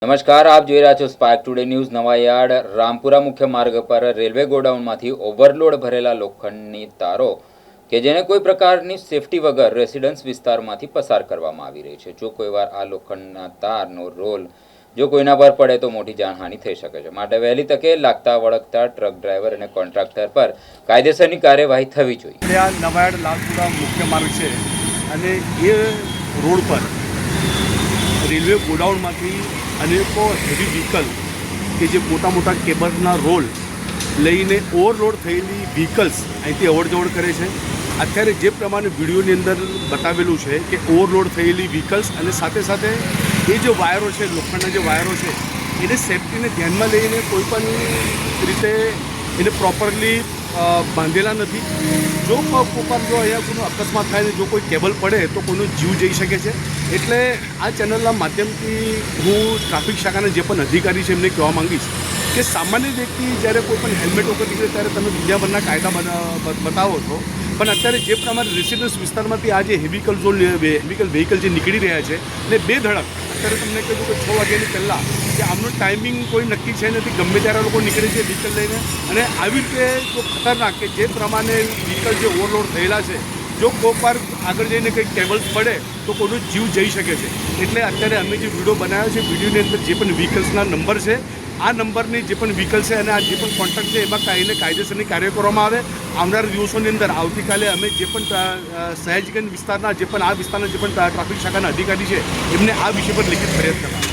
નમસ્કાર, આપ જોઈ રહ્યા છો spark today news. Nawayard Rampura મુખ્ય માર્ગ પર રેલવે ગોડાઉનમાંથી ઓવરલોડ ભરેલા લોખંડની તારો કે જેને કોઈ પ્રકારની સેફટી વગર રેસિડન્સ વિસ્તારમાંથી પસાર કરવામાં આવી રહી છે. જો કોઈવાર આ લોખંડના તારનો રોલ જો કોઈના પર પડે તો મોટી જાનહાનિ થઈ શકે છે. માટે વહેલી તકે લાગતા વળગતા ટ્રક ડ્રાઈવર અને કોન્ટ્રાક્ટર પર કાયદેસરની કાર્યવાહી થવી જોઈએ. આ નવાયાર્ડ રામપુરા મુખ્ય માર્ગ છે અને એ રોડ પર રેલવે ગોડાઉનમાંથી અનેકો હેવી વ્હીકલ કે જે મોટા મોટા કેબલના રોલ લઈને ઓવરલોડ થયેલી વ્હીકલ્સ અહીંથી અવરજવર કરે છે. અત્યારે જે પ્રમાણે વિડીયોની અંદર બતાવેલું છે કે ઓવરલોડ થયેલી વ્હીકલ્સ અને સાથે સાથે એ જે વાયરો છે, લોખંડના જે વાયરો છે, એને સેફટીને ધ્યાનમાં લઈને કોઈ પણ રીતે એને પ્રોપરલી બાંધેલા નથી. જો કોઈવાર જો અહીંયા કોઈનો અકસ્માત થાય ને જો કોઈ કેબલ પડે તો કોઈનો જીવ જઈ શકે છે. એટલે આ ચેનલના માધ્યમથી હું ટ્રાફિક શાખાના જે પણ અધિકારી છે એમને કહેવા માંગીશ કે સામાન્ય વ્યક્તિ જ્યારે કોઈ પણ હેલ્મેટ વગર નીકળે ત્યારે તમે દુનિયાભરના કાયદા બતાવો છો, પણ અત્યારે જે પ્રમાણે રેસિડન્સ વિસ્તારમાંથી આ જે વ્હીકલ જે નીકળી રહ્યા છે ને બે ધડક અત્યારે તમને કહ્યું કે 6 વાગ્યાની પહેલાં કે આમનું ટાઈમિંગ કોઈ નક્કી છે નથી, ગમે ત્યારે લોકો નીકળે છે વ્હીકલ લઈને. અને આવી રીતે જો ખતરનાક કે જે પ્રમાણે વ્હીકલ જે ઓવરલોડ થયેલા છે, જો કોઈવાર આગળ જઈને કંઈક કેબલ્સ પડે તો કોઈનો જીવ જઈ શકે છે. એટલે અત્યારે અમે જે વિડીયો બનાવ્યો છે, વિડીયોની અંદર જે પણ વ્હીકલ્સના નંબર છે, આ નંબરની જે પણ વ્હીકલ છે અને આ જે પણ કોન્ટેક્ટ છે એમાં એને કાયદેસરની કાર્ય કરવામાં આવે. આવનારા દિવસોની અંદર આવતીકાલે અમે જે પણ સયાજીગંજ વિસ્તારના જે પણ આ વિસ્તારના જે પણ ટ્રાફિક શાખાના અધિકારી છે એમને આ વિષય પર લિખિત ફરિયાદ કરવા.